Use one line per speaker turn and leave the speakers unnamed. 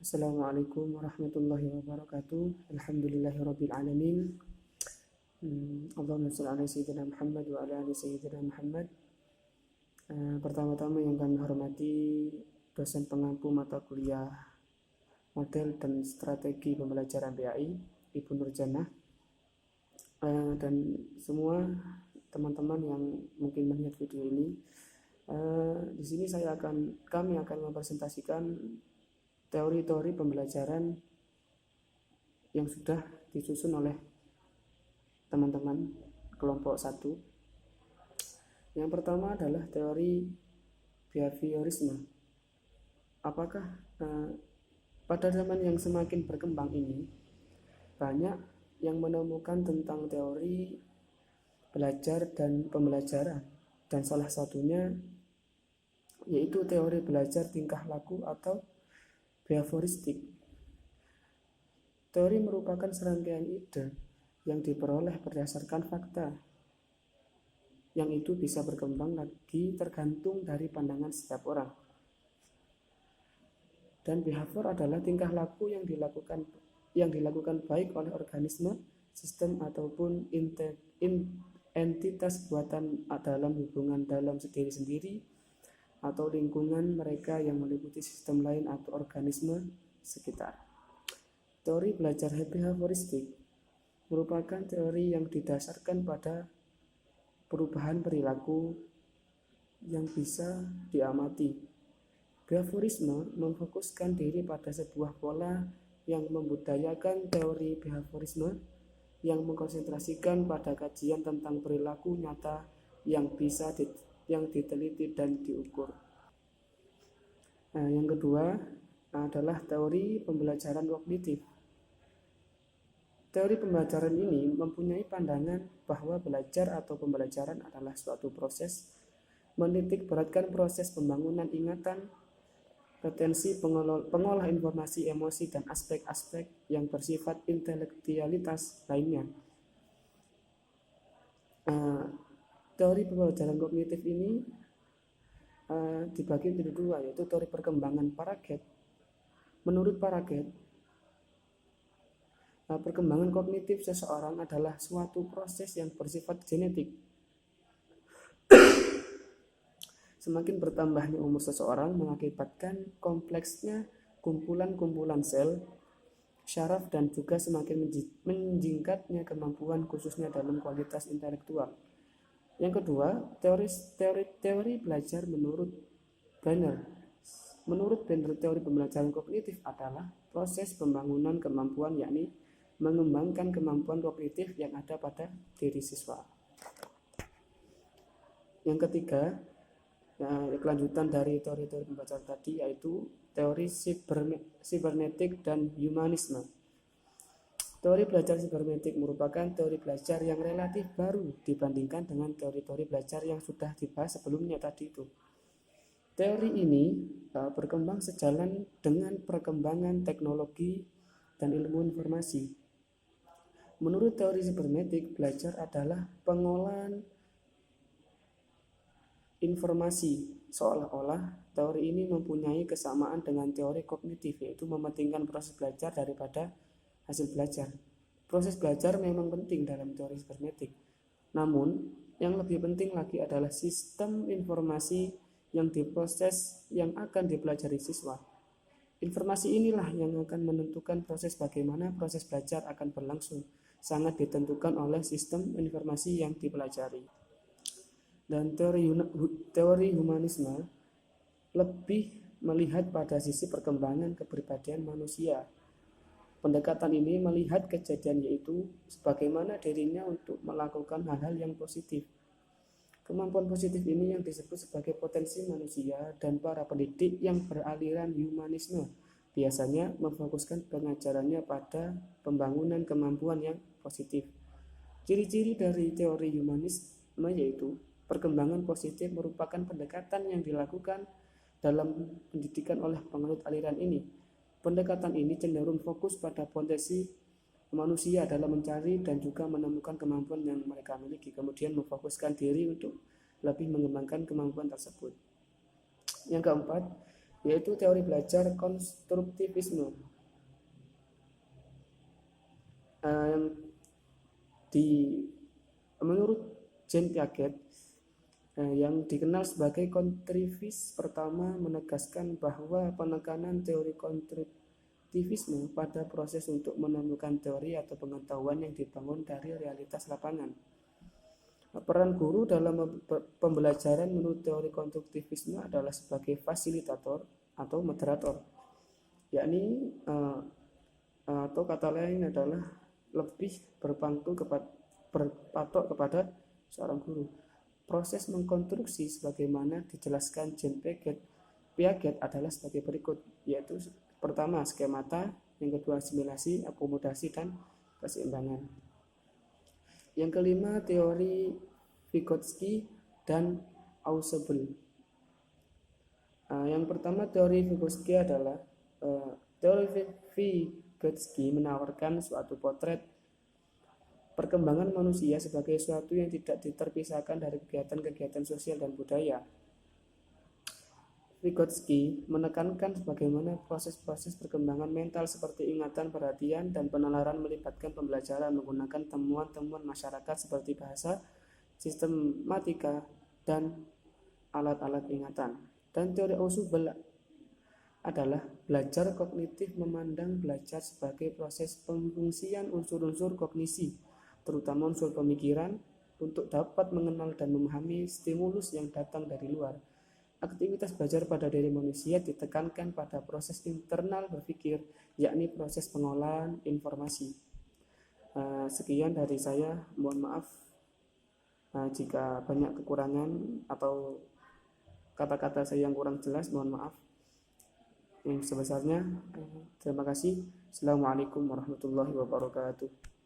Assalamualaikum warahmatullahi wabarakatuh. Alhamdulillahirabbil alamin. Allahumma shalli ala sayyidina Muhammad wa ala ali sayyidina Muhammad. Pertama-tama yang kami hormati dosen pengampu mata kuliah model dan strategi pembelajaran PAI, Ibu Nurjannah, dan semua teman-teman yang mungkin melihat video ini. Di sini kami akan mempresentasikan teori-teori pembelajaran yang sudah disusun oleh teman-teman kelompok 1. Yang pertama adalah teori behaviorisme. Apakah pada zaman yang semakin berkembang ini banyak yang menemukan tentang teori belajar dan pembelajaran, dan salah satunya yaitu teori belajar tingkah laku atau behavioristik. Teori merupakan serangkaian ide yang diperoleh berdasarkan fakta, yang itu bisa berkembang lagi tergantung dari pandangan setiap orang. Dan behavior adalah tingkah laku yang dilakukan baik oleh organisme, sistem ataupun entitas buatan dalam hubungan dalam diri sendiri atau lingkungan mereka yang meliputi sistem lain atau organisme sekitar. Teori belajar behavioristik merupakan teori yang didasarkan pada perubahan perilaku yang bisa diamati. Behaviorisme memfokuskan diri pada sebuah pola yang membudayakan teori behaviorisme yang mengkonsentrasikan pada kajian tentang perilaku nyata yang bisa yang diteliti dan diukur. Yang kedua adalah teori pembelajaran kognitif. Teori pembelajaran ini mempunyai pandangan bahwa belajar atau pembelajaran adalah suatu proses menitik beratkan proses pembangunan ingatan, retensi, pengolah informasi, emosi, dan aspek-aspek yang bersifat intelektualitas lainnya. Teori pembelajaran kognitif ini dibagi menjadi dua, yaitu teori perkembangan Paraget. Menurut Paraget, perkembangan kognitif seseorang adalah suatu proses yang bersifat genetik. Semakin bertambahnya umur seseorang mengakibatkan kompleksnya kumpulan-kumpulan sel, syaraf, dan juga semakin meningkatnya kemampuan khususnya dalam kualitas intelektual. Yang kedua, teori belajar menurut Banner. Menurut Banner, teori pembelajaran kognitif adalah proses pembangunan kemampuan, yakni mengembangkan kemampuan kognitif yang ada pada diri siswa. Yang ketiga, kelanjutan dari teori-teori pembelajaran tadi, yaitu teori sibernetik dan humanisme. Teori belajar sibernetik merupakan teori belajar yang relatif baru dibandingkan dengan teori-teori belajar yang sudah dibahas sebelumnya tadi itu. Teori ini berkembang sejalan dengan perkembangan teknologi dan ilmu informasi. Menurut teori sibernetik, belajar adalah pengolahan informasi. Seolah-olah teori ini mempunyai kesamaan dengan teori kognitif, yaitu mementingkan proses belajar daripada hasil belajar. Proses belajar memang penting dalam teori sibernetik. Namun, yang lebih penting lagi adalah sistem informasi yang diproses yang akan dipelajari siswa. Informasi inilah yang akan menentukan proses bagaimana proses belajar akan berlangsung. Sangat ditentukan oleh sistem informasi yang dipelajari. Dan teori humanisme lebih melihat pada sisi perkembangan kepribadian manusia. Pendekatan ini melihat kejadian yaitu sebagaimana dirinya untuk melakukan hal-hal yang positif. Kemampuan positif ini yang disebut sebagai potensi manusia, dan para pendidik yang beraliran humanisme biasanya memfokuskan pengajarannya pada pembangunan kemampuan yang positif. Ciri-ciri dari teori humanisme yaitu perkembangan positif merupakan pendekatan yang dilakukan dalam pendidikan oleh penganut aliran ini. Pendekatan ini cenderung fokus pada potensi manusia dalam mencari dan juga menemukan kemampuan yang mereka miliki, kemudian memfokuskan diri untuk lebih mengembangkan kemampuan tersebut. Yang keempat, yaitu teori belajar konstruktivisme. Menurut Jean Piaget, yang dikenal sebagai konstruktivis pertama menegaskan bahwa penekanan teori konstruktivisme pada proses untuk menemukan teori atau pengetahuan yang dibangun dari realitas lapangan. Peran guru dalam pembelajaran menurut teori konstruktivisme adalah sebagai fasilitator atau moderator, yakni atau kata lain adalah lebih berpatok kepada seorang guru. Proses mengkonstruksi sebagaimana dijelaskan Jean Piaget adalah sebagai berikut, yaitu pertama skemata, yang kedua asimilasi, akomodasi, dan keseimbangan. Yang kelima teori Vygotsky dan Ausubel. Yang pertama teori Vygotsky adalah teori Vygotsky menawarkan suatu potret perkembangan manusia sebagai suatu yang tidak terpisahkan dari kegiatan-kegiatan sosial dan budaya. Vygotsky menekankan bagaimana proses-proses perkembangan mental seperti ingatan, perhatian, dan penalaran melibatkan pembelajaran menggunakan temuan-temuan masyarakat seperti bahasa, sistematika, dan alat-alat ingatan. Dan teori Ausubel adalah belajar kognitif memandang belajar sebagai proses pemfungsian unsur-unsur kognisi, terutama unsur pemikiran, untuk dapat mengenal dan memahami stimulus yang datang dari luar. Aktivitas belajar pada diri manusia ditekankan pada proses internal berpikir, yakni proses pengolahan informasi. Sekian dari saya, mohon maaf jika banyak kekurangan atau kata-kata saya yang kurang jelas, mohon maaf yang sebesarnya. Terima kasih. Assalamualaikum warahmatullahi wabarakatuh.